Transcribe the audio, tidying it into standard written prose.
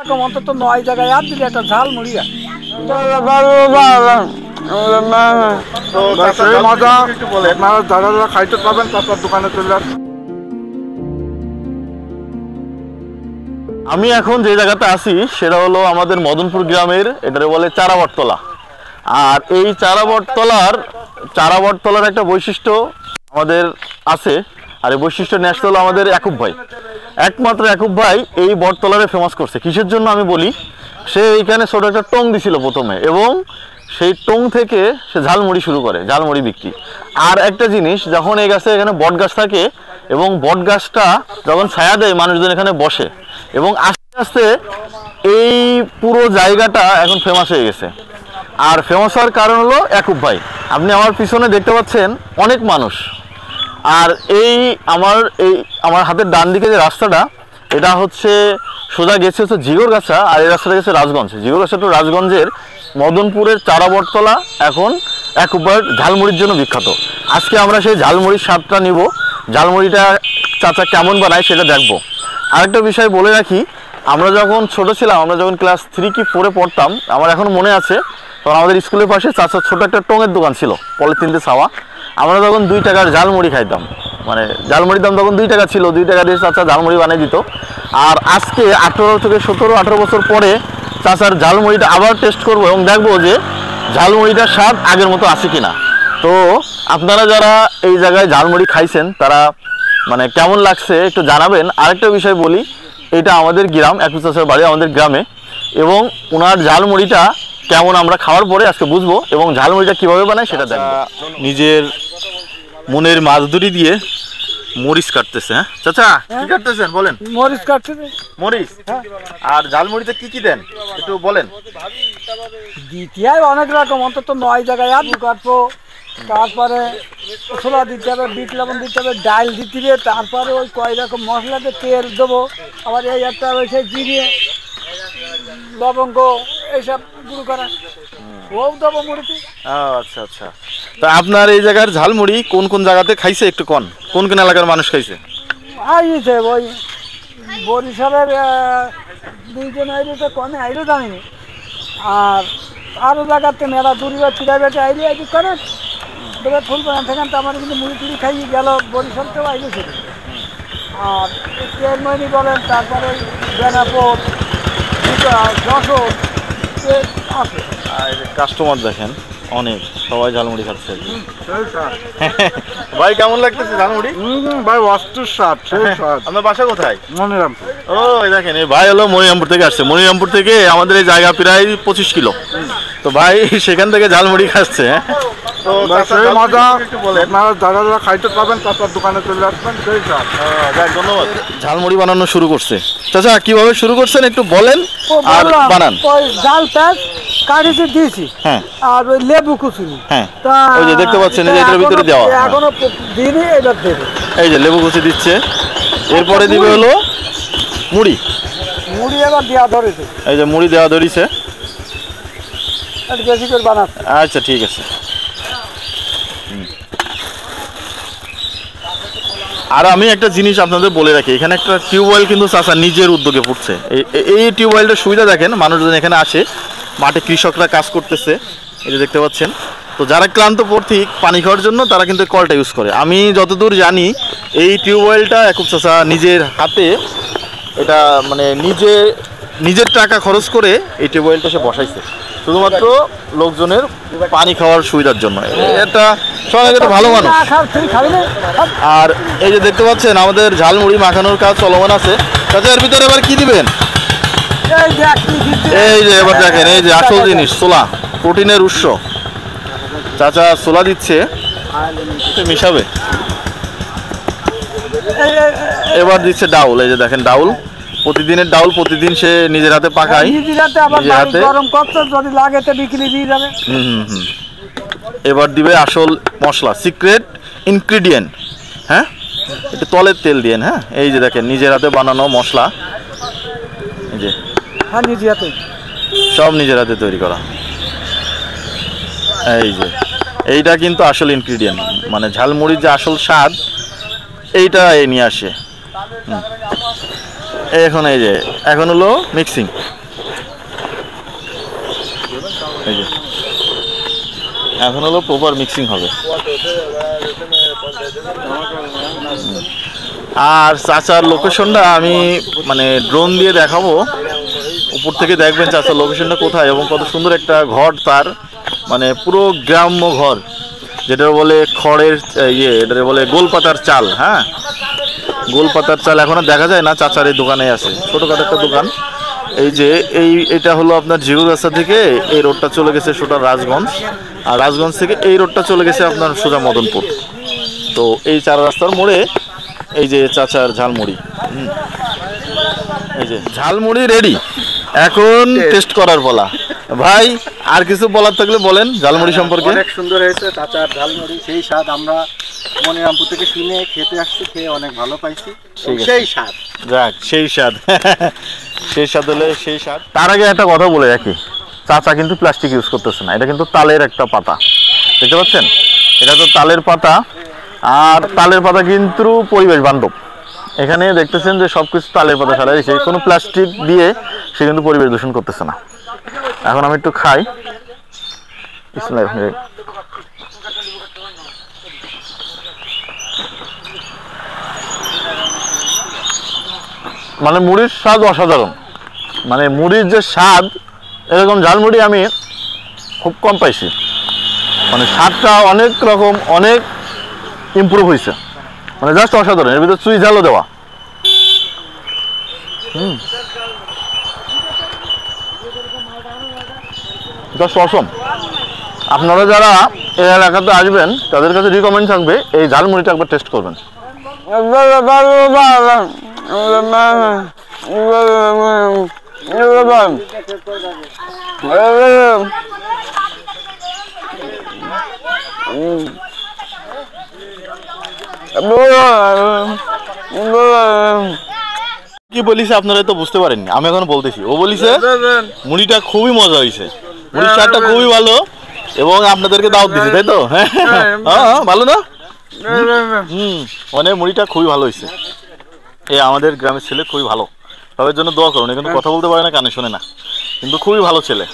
অন্তত 9 জায়গায় আর দিলে একটা ঝাল মুড়িয়া খাইতে পাবেন তারপর দোকানে চলে আসবেন। আমি এখন যে জায়গাতে আছি সেটা হলো আমাদের মদনপুর গ্রামের, এটারে বলে চারাবটতলা। আর এই চারাবটতলার একটা বৈশিষ্ট্য আমাদের আছে, আর এই বৈশিষ্ট্য নিয়ে আসতে হলো আমাদের একুব ভাই। একমাত্র একুব ভাই এই বটতলারে ফেমাস করছে। কিসের জন্য আমি বলি, সে এইখানে ছোট একটা টং দিছিল প্রথমে, এবং সেই টং থেকে সে ঝালমুড়ি শুরু করে, ঝালমুড়ি বিক্রি। আর একটা জিনিস, যখন এই গাছে এখানে বট গাছ থাকে এবং বট গাছটা যখন ছায়া দেয় মানুষজন এখানে বসে, এবং আস্তে আস্তে এই পুরো জায়গাটা এখন ফেমাস হয়ে গেছে। আর ফেমাস হওয়ার কারণ হলো একুব ভাই। আপনি আমার পিছনে দেখতে পাচ্ছেন অনেক মানুষ। আর আমার হাতের ডান দিকে যে রাস্তাটা, এটা হচ্ছে সোজা গেছে হচ্ছে জিগরগাছা, আর এই রাস্তাটা গেছে রাজগঞ্জ। জিগরগাছা টু রাজগঞ্জের মদনপুরের চারাবটতলা এখন একুব ভাইয়ের ঝালমুড়ির জন্য বিখ্যাত। আজকে আমরা সেই ঝালমুড়ির স্বাদটা নিব, ঝালমুড়িটা চাচা কেমন বানায় সেটা দেখবো। আরেকটা বিষয় বলে রাখি, আমরা যখন ছোট ছিলাম, আমরা যখন ক্লাস 3 কি 4 পড়তাম, আমার এখন মনে আছে, তখন আমাদের স্কুলের পাশে চাচার ছোট একটা টঙের দোকান ছিল, পলিথিনতে ছাওয়া। আমরা তখন 2 টাকার ঝালমুড়ি খাইতাম, মানে ঝালমুড়ির দাম তখন 2 টাকা ছিল, 2 টাকা দিয়ে চাচা ঝালমুড়ি বানিয়ে দিত। আর আজকে 18 থেকে 17-18 বছর পরে চাচার ঝালমুড়িটা আবার টেস্ট করবো এবং দেখবো যে ঝালমুড়িটার স্বাদ আগের মতো আছে কিনা। তো আপনারা যারা এই জায়গায় ঝালমুড়ি খাইছেন তারা মানে কেমন লাগছে একটু জানাবেন। আরেকটা বিষয় বলি, এটা আমাদের গ্রাম, একুব চাচার বাড়ি আমাদের গ্রামে, এবং ওনার ঝালমুড়িটা কেমন আমরা খাওয়ার পরে আজকে বুঝবো, এবং ঝালমুড়িটা কীভাবে বানায় সেটা দেখবো। নিজের মনের মাছদুরি দিয়ে মরিচ কাটতেছে। হ্যাঁ চাচা, কি কাটতেছেন বলেন? মরিচ কাটছে। মরিচ। আর ঝালমুড়িতে কি কি দেন একটু বলেন। দ্বিতীয় অনেক রকম, অন্তত 9 জায়গায় আর কাটবো। তারপরে ছোলা দিতে হবে, বিট লবণ দিতে হবে, ডাল দিতে হবে, তারপরে ওই কয় রকম মশলা দিয়ে তেল দেবো, আবার এই একটা রয়েছে জিরে, লবঙ্গ, এইসব গুঁড়ো করা, ও দেবো মুড়িতে। আচ্ছা আচ্ছা। তা আপনার এই জায়গার ঝালমুড়ি কোন কোন জায়গাতে খাইছে একটু কোন কোন এলাকার মানুষ খাইছে? আইছে ওই বরিশালের 2 জন আইলে, কনে আইলে জানিনি, আর আরও জায়গাতে মেলা দূরে বা চিরাবেটে আইলে আইডি করে ফুল বানান থাকেন। তো আমার কিন্তু মুড়ি টুড়ি খাইয়ে গেল, বরিশালতেও আইলে ছিল। আর চেয়ারম্যানই বলেন, তারপরে বেনাপোল, যশোর আছে। কাস্টমার দেখেন অনেক, সবাই ঝালমুড়ি খাচ্ছে। ভাই কেমন লাগতেছে ঝালমুড়ি? ভাই অস্তুর স্বাদ, আপনার বাসা কোথায়? মনিরামপুর। ও দেখেন, এই ভাই হলো মনিরামপুর থেকে আসছে। মনিরামপুর থেকে আমাদের এই জায়গা প্রায় 25 কিলো। তো ভাই সেখান থেকে ঝালমুড়ি খাচ্ছে। তো মজা আপনারা যারা খাইতে পাবেন তারপর দোকানে চলে আসবেন। ধন্যবাদ। ঝালমুড়ি বানানো শুরু করছে। চাচা কিভাবে শুরু করছেন একটু বলেন আর বানান। ওই জাল প্যাঁচ কাটিতে দিয়েছি, হ্যাঁ, আর ওই লেবু কুচুরি, হ্যাঁ, ওই যে দেখতে পাচ্ছেন এই যে এটার ভিতরে দেওয়া, এখনো দিইনি, এবার দেবে। এই যে লেবু কুচি দিচ্ছে, এরপরে দিবে হলো মুড়ি। মুড়ি এবার দেওয়া ধরেছে, এই যে মুড়ি দেওয়া ধরেছে, একটু বেশি করে বানাচ্ছে। আচ্ছা ঠিক আছে। আর আমি একটা জিনিস আপনাদের বলে রাখি, এখানে একটা টিউবওয়েল কিন্তু চাচা নিজের উদ্যোগে পড়ছে। এই টিউবওয়েলটার সুবিধা দেখেন, মানুষজন এখানে আসে, মাঠে কৃষকরা কাজ করতেছে, এই যে দেখতে পাচ্ছেন। তো যারা ক্লান্ত পথিক পানি খাওয়ার জন্য তারা কিন্তু কলটা ইউজ করে। আমি যতদূর জানি এই টিউবওয়েলটা একুব চাচা নিজের হাতে, এটা মানে নিজের টাকা খরচ করে এই টিউবওয়েলটা সে বসাইছে, শুধুমাত্র লোকজনের পানি খাওয়ার সুবিধার জন্য। এটা সবাই একটা ভালো মানুষ। আর এই যে দেখতে পাচ্ছেন আমাদের ঝালমুড়ি মাখানোর কাজ চলমান আছে। তাতে এর ভিতরে এবার কি দিবেন? এই যে এবার দেখেন, এই যে আসল জিনিস ছোলা, প্রোটিনের উৎস। চাচা ছোলা দিচ্ছে, মিশাবে। এবার দিচ্ছে ডাউল, এই যে দেখেন ডাউল, প্রতিদিনের ডাউল, প্রতিদিন সে নিজের হাতে পাকায়, নিজের হাতে গরম করতে, যদি লাগে তো বিক্রি দিয়ে যাবে। এবার দিবে আসল মশলা, সিক্রেট ইনগ্রিডিয়েন্ট। হ্যাঁ, একটু তলের তেল দিয়ে। হ্যাঁ, এই যে দেখেন নিজের হাতে বানানো মশলা, এই যে নিজের হাতে, সব নিজের হাতে তৈরি করা। এই যে এইটা কিন্তু আসল ইনগ্রিডিয়েন্ট, মানে ঝালমুড়ির যে আসল স্বাদ এইটা নিয়ে আসে। এখন এই যে এখন হলো মিক্সিং, এই যে এখন হলো প্রপার মিক্সিং হবে। আর চাচার লোকেশনটা আমি মানে ড্রোন দিয়ে দেখাবো, উপর থেকে দেখবেন চাচার লোকেশনটা কোথায় এবং কত সুন্দর একটা ঘর তার, মানে পুরো গ্রাম্য ঘর, যেটা বলে খড়ের এটা বলে গোলপাতার চাল। হ্যাঁ, গোলপাতার চাল এখন আর দেখা যায় না, চাচার এই দোকানে আছে, ছোটোখাটো একটা দোকান। এই যে এটা হলো আপনার জিরো রাস্তা থেকে এই রোডটা চলে গেছে সোজা রাজগঞ্জ, আর রাজগঞ্জ থেকে এই রোডটা চলে গেছে আপনার সোজা মদনপুর। তো এই 4 রাস্তার মোড়ে এই যে চাচার ঝালমুড়ি, এই যে ঝালমুড়ি রেডি, এখন টেস্ট করার বলা। ভাই আর কিছু বলার থাকলে বলেন ঝালমুড়ি সম্পর্কে। অনেক সুন্দর হয়েছে চাচার ঝালমুড়ি, সেই স্বাদ আমরা মনিরামপুর থেকে শুনে খেতে আসছি, খেয়ে অনেক ভালো পাইছি, সেই স্বাদ। যাক, সেই স্বাদ সেই স্বাদ হলে সেই স্বাদ। তার আগে একটা কথা বলে রাখি, চাচা কিন্তু প্লাস্টিক ইউজ করতেছে না, এটা কিন্তু তালের একটা পাতা, দেখতে পাচ্ছেন, এটা তো তালের পাতা, আর তালের পাতা কিন্তু পরিবেশ বান্ধব। এখানে দেখতেছেন যে সবকিছু তালের পাতা ছাড়া দিয়েছে, কোনো প্লাস্টিক দিয়ে সে কিন্তু পরিবেশ দূষণ করতেছে না। এখন আমি একটু খাই, মানে মুড়ির স্বাদ অসাধারণ, মানে মুড়ির যে স্বাদ, এরকম ঝালমুড়ি আমি খুব কম পাইছি, মানে স্বাদটা অনেক রকম, অনেক ইমপ্রুভ হয়েছে, মানে জাস্ট অসাধারণ। এর ভিতরে চুই ঝালও দেওয়া। জাস্ট অসম। আপনারা যারা এই এলাকাতে আসবেন তাদের কাছে রিকমেন্ড থাকবে এই ঝালমুড়িটা একবার টেস্ট করবেন। কি বলিছে আপনারা তো বুঝতে পারেননি, আমি এখন বলতেছি। ও বলিছে মুড়িটা খুবই মজা হয়েছে, মুড়ির স্বাদটা খুবই ভালো, এবং আপনাদেরকে দাওয়াত দিছে, তাই তো? হ্যাঁ, ভালো না? মানে মুড়িটা খুবই ভালো হয়েছে। এই আমাদের গ্রামের ছেলে খুবই ভালো, সবার জন্য দোয়া করুন। কিন্তু কথা বলতে পারে না, কানে শোনে না, কিন্তু খুবই ভালো ছেলে।